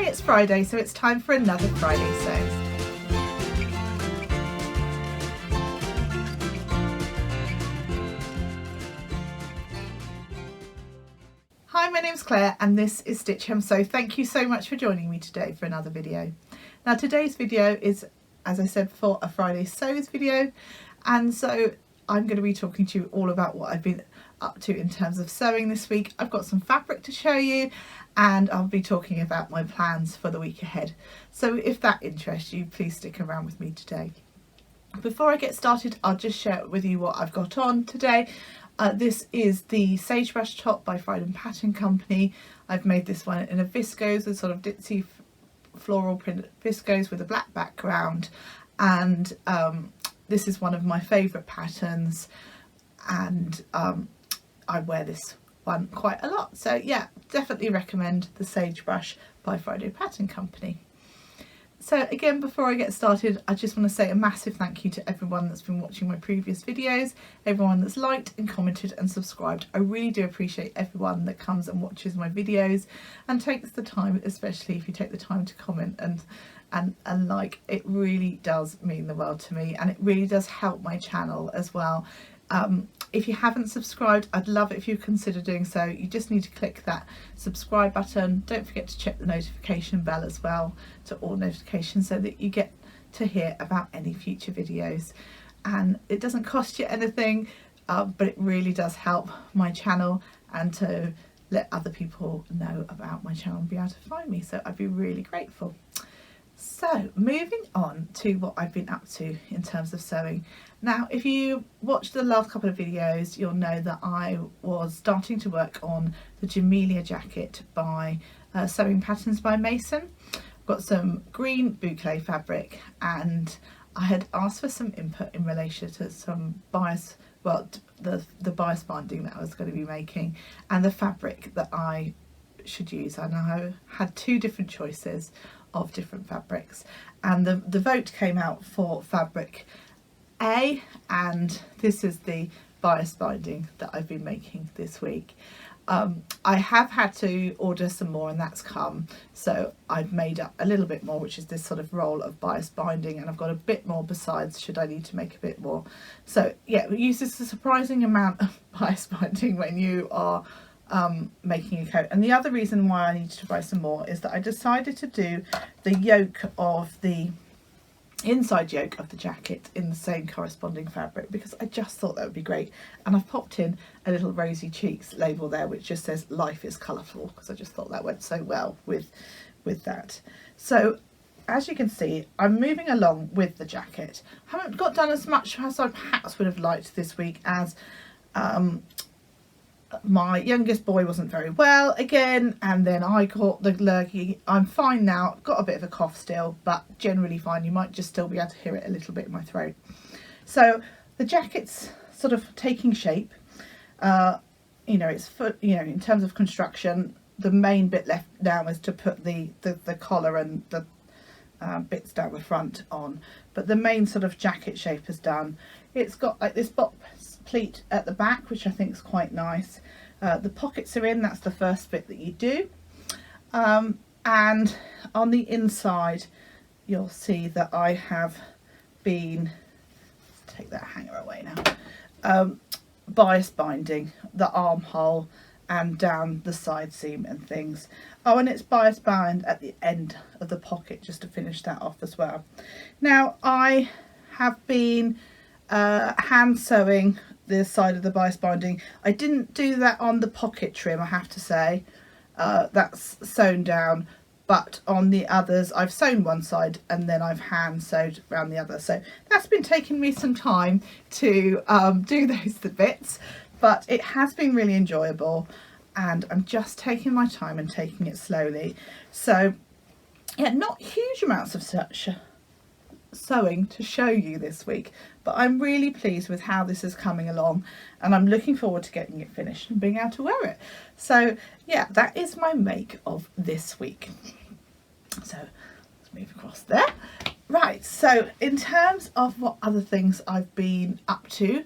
Hey, it's Friday, so it's time for another Friday Sews. Hi, my name's Claire and this is Stitch Hem Sew. Thank you so much for joining me today for another video. Now today's video is, as I said before, a Friday Sews video, and so I'm going to be talking to you all about what I've been up to in terms of sewing this week. I've got some fabric to show you and I'll be talking about my plans for the week ahead. So if that interests you, please stick around with me today. Before I get started, I'll just share with you what I've got on today. This is the Sagebrush top by Friday Pattern Company. I've made this one in a viscose, a sort of ditzy floral print viscose with a black background, and this is one of my favourite patterns, and I wear this one quite a lot. So yeah, definitely recommend the Sagebrush by Friday Pattern Company. So again, before I get started, I just want to say a massive thank you to everyone that's been watching my previous videos, everyone that's liked and commented and subscribed. I really do appreciate everyone that comes and watches my videos and takes the time, especially if you take the time to comment and like. It really does mean the world to me, and it really does help my channel as well. If you haven't subscribed, I'd love it if you consider doing so. You just need to click that subscribe button. Don't forget to check the notification bell as well, to all notifications, so that you get to hear about any future videos. And it doesn't cost you anything, but it really does help my channel and to let other people know about my channel and be able to find me. So I'd be really grateful. So moving on to what I've been up to in terms of sewing. Now, if you watched the last couple of videos, you'll know that I was starting to work on the Jamelia jacket by Sewing Patterns by Mason. I've got some green boucle fabric, and I had asked for some input in relation to some bias, well, the bias binding that I was going to be making and the fabric that I should use. And I had two different choices of different fabrics, and the vote came out for fabric A, and this is the bias binding that I've been making this week. I have had to order some more, and that's come, so I've made up a little bit more, which is this sort of roll of bias binding, and I've got a bit more besides should I need to make a bit more. So yeah, it uses a surprising amount of bias binding when you are making a coat. And the other reason why I needed to buy some more is that I decided to do the yoke of the inside yoke of the jacket in the same corresponding fabric, because I just thought that would be great. And I've popped in a little rosy cheeks label there which just says life is colourful, because I just thought that went so well with that. So as you can see, I'm moving along with the jacket. I haven't got done as much as I perhaps would have liked this week, as my youngest boy wasn't very well again, and then I caught the lurgy. I'm fine now, I've got a bit of a cough still, but generally fine. You might just still be able to hear it a little bit in my throat. So the jacket's sort of taking shape. You know, it's in terms of construction, the main bit left now is to put the collar and the bits down the front on, but the main sort of jacket shape is done. It's got like this box pleat at the back, which I think is quite nice. The pockets are in, that's the first bit that you do, and on the inside you'll see that I have been, let's take that hanger away now, bias binding the armhole and down the side seam and things. Oh, and it's bias bound at the end of the pocket just to finish that off as well. Now I have been hand sewing the side of the bias binding. I didn't do that on the pocket trim, I have to say. That's sewn down, but on the others I've sewn one side and then I've hand sewed around the other. So that's been taking me some time to do those bits, but it has been really enjoyable, and I'm just taking my time and taking it slowly. So yeah, not huge amounts of such sewing to show you this week, but I'm really pleased with how this is coming along, and I'm looking forward to getting it finished and being able to wear it. So yeah, that is my make of this week. So let's move across there. Right, so in terms of what other things I've been up to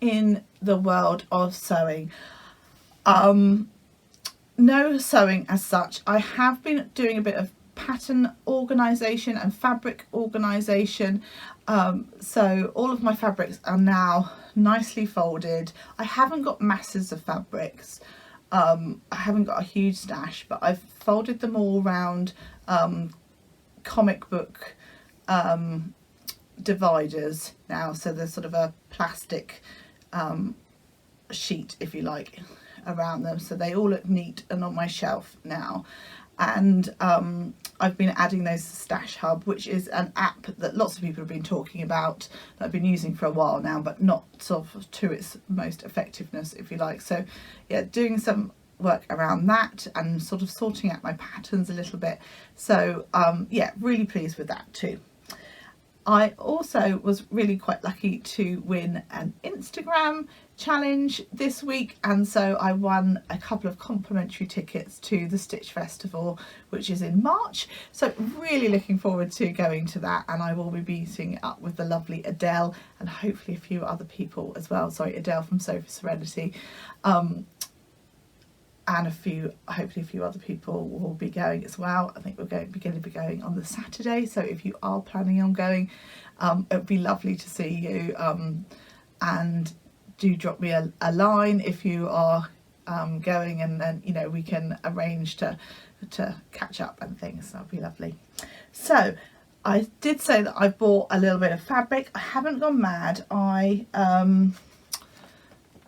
in the world of sewing, no sewing as such. I have been doing a bit of pattern organisation and fabric organisation. So all of my fabrics are now nicely folded. I haven't got masses of fabrics. I haven't got a huge stash, but I've folded them all around comic book dividers now. So there's sort of a plastic sheet, if you like, around them, so they all look neat and on my shelf now. And I've been adding those to Stash Hub, which is an app that lots of people have been talking about, that I've been using for a while now, but not sort of to its most effectiveness, if you like. So yeah, doing some work around that and sort of sorting out my patterns a little bit. So yeah, really pleased with that too. I also was really quite lucky to win an Instagram challenge this week, and so I won a couple of complimentary tickets to the Stitch Festival, which is in March. So really looking forward to going to that, and I will be meeting up with the lovely Adele and hopefully a few other people as well. Sorry, Adele from Sofa Serenity, and hopefully a few other people will be going as well. I think we're going to be going on the Saturday, so if you are planning on going, it would be lovely to see you, and do drop me a line if you are going, and then, you know, we can arrange to catch up and things. That would be lovely. So I did say that I bought a little bit of fabric. I haven't gone mad. I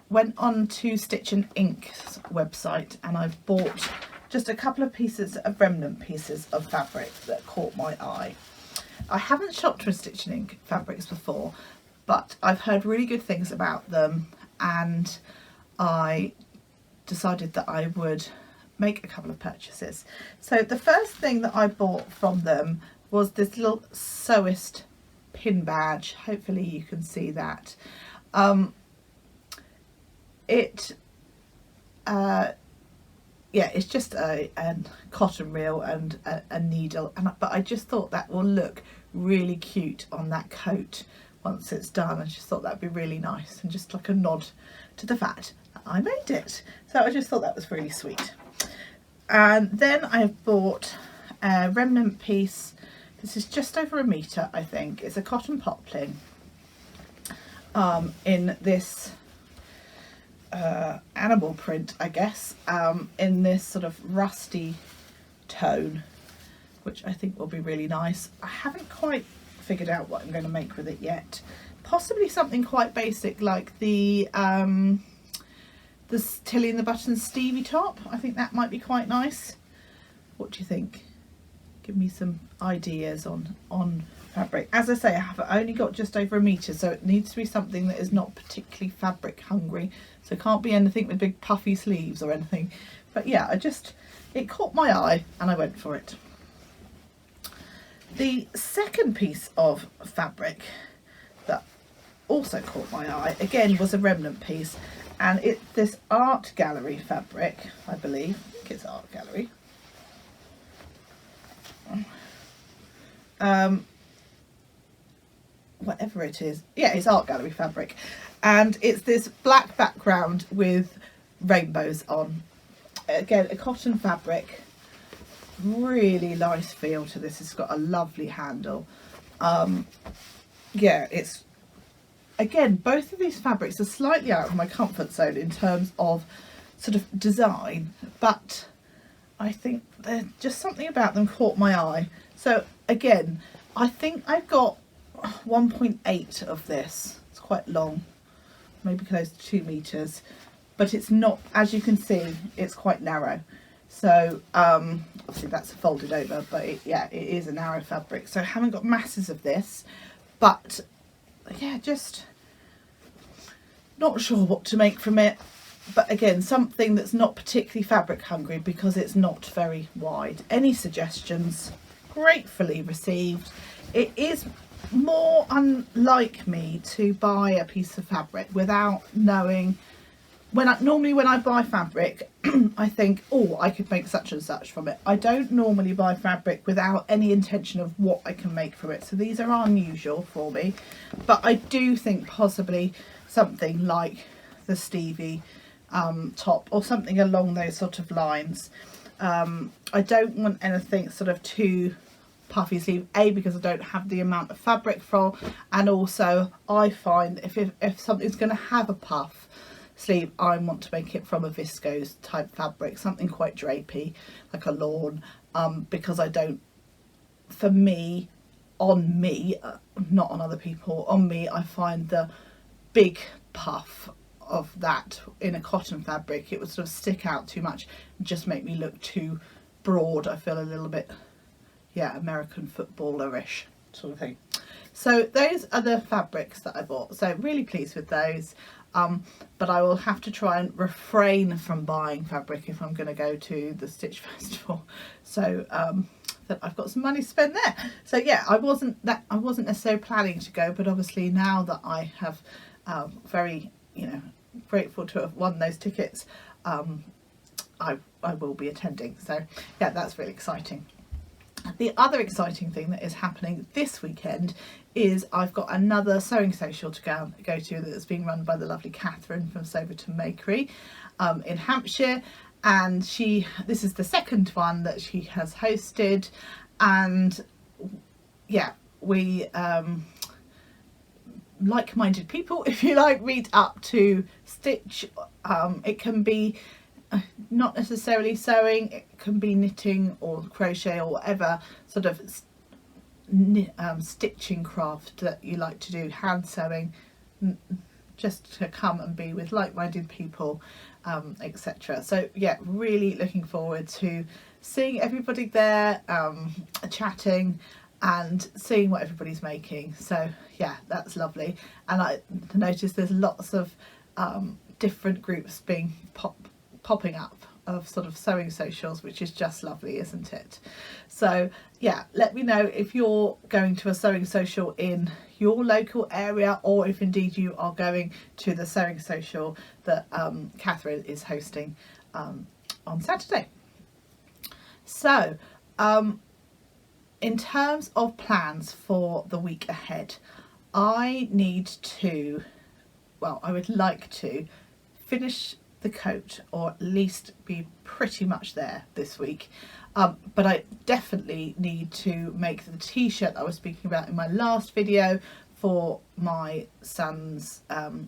went on to Stitch and Ink's website, and I bought just a couple of pieces of remnant pieces of fabric that caught my eye. I haven't shopped for Stitch and Ink fabrics before, but I've heard really good things about them, and I decided that I would make a couple of purchases. So the first thing that I bought from them was this little Sewist pin badge. Hopefully you can see that. Yeah, it's just a cotton reel and a needle, but I just thought that will look really cute on that coat once it's done. I just thought that'd be really nice, and just like a nod to the fact that I made it. So I just thought that was really sweet. And then I have bought a remnant piece. This is just over a metre, I think. It's a cotton poplin in this animal print, I guess, in this sort of rusty tone, which I think will be really nice. I haven't quite figured out what I'm going to make with it yet. Possibly something quite basic like the Tilly and the Buttons Stevie top. I think that might be quite nice. What do you think? Give me some ideas on fabric. As I say, I have only got just over a metre, so it needs to be something that is not particularly fabric hungry. So it can't be anything with big puffy sleeves or anything. But yeah, it caught my eye and I went for it. The second piece of fabric that also caught my eye, again, was a remnant piece, and it's this art gallery fabric, I believe. I think it's art gallery. Whatever it is, yeah, it's art gallery fabric, and it's this black background with rainbows on. Again, a cotton fabric, really nice feel to this. It's got a lovely handle. Yeah, it's, again, both of these fabrics are slightly out of my comfort zone in terms of sort of design, but I think there's just something about them caught my eye. So again, I think I've got 1.8 of this. It's quite long, maybe close to 2 meters, but it's not, as you can see, it's quite narrow. So obviously that's folded over, but yeah, it is a narrow fabric. So I haven't got masses of this, but yeah, just not sure what to make from it. But again, something that's not particularly fabric hungry because it's not very wide. Any suggestions? Gratefully received. It is more unlike me to buy a piece of fabric without knowing. Normally when I buy fabric, I think, oh, I could make such and such from it. I don't normally buy fabric without any intention of what I can make from it. So these are unusual for me, but I do think possibly something like the Stevie top or something along those sort of lines I don't want anything sort of too puffy sleeve, because I don't have the amount of fabric for, and also I find if something's going to have a puff sleeve, I want to make it from a viscose type fabric, something quite drapey like a lawn, because I don't, for me, on me, not on other people, on me, I find the big puff of that in a cotton fabric, it would sort of stick out too much, just make me look too broad. I feel a little bit, yeah, American footballer-ish sort of thing. So those are the fabrics that I bought, so really pleased with those, but I will have to try and refrain from buying fabric if I'm going to go to the Stitch Festival, so that I've got some money to spend there. So yeah, I wasn't necessarily planning to go, but obviously now that I have very, you know, grateful to have won those tickets, I will be attending, so yeah, that's really exciting. The other exciting thing that is happening this weekend is I've got another sewing social to go to that's being run by the lovely Katherine from Soberton Makery in Hampshire, and this is the second one that she has hosted, and yeah, we like-minded people, if you like, meet up to stitch. It can be not necessarily sewing, it can be knitting or crochet or whatever sort of stitching craft that you like to do, hand sewing, just to come and be with like-minded people, etc. So yeah, really looking forward to seeing everybody there, chatting and seeing what everybody's making. So yeah, that's lovely. And I noticed there's lots of different groups being popping up of sort of sewing socials, which is just lovely, isn't it? So yeah, let me know if you're going to a sewing social in your local area, or if indeed you are going to the sewing social that Katherine is hosting on Saturday. So in terms of plans for the week ahead, I would like to finish the coat, or at least be pretty much there this week, but I definitely need to make the t-shirt I was speaking about in my last video for my son's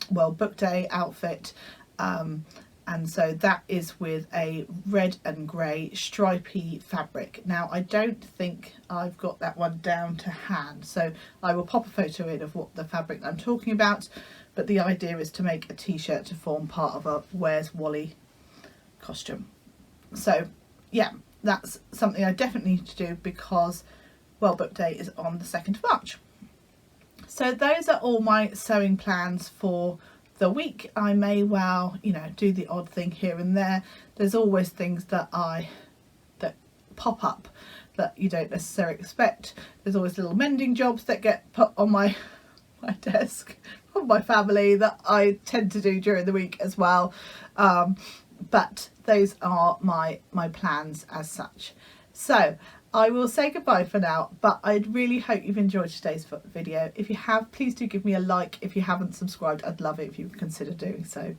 World Book Day outfit, and so that is with a red and grey stripy fabric. Now I don't think I've got that one down to hand, so I will pop a photo in of what the fabric I'm talking about, but the idea is to make a t-shirt to form part of a Where's Wally costume. So yeah, that's something I definitely need to do, because World Book Day is on the 2nd of March. So those are all my sewing plans for the week. I may well, you know, do the odd thing here and there. There's always things that pop up that you don't necessarily expect. There's always little mending jobs that get put on my desk from my family that I tend to do during the week as well, but those are my plans as such. So I will say goodbye for now, but I really hope you've enjoyed today's video. If you have, please do give me a like. If you haven't subscribed, I'd love it if you would consider doing so.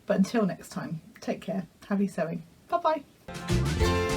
But until next time, take care, happy sewing, bye bye.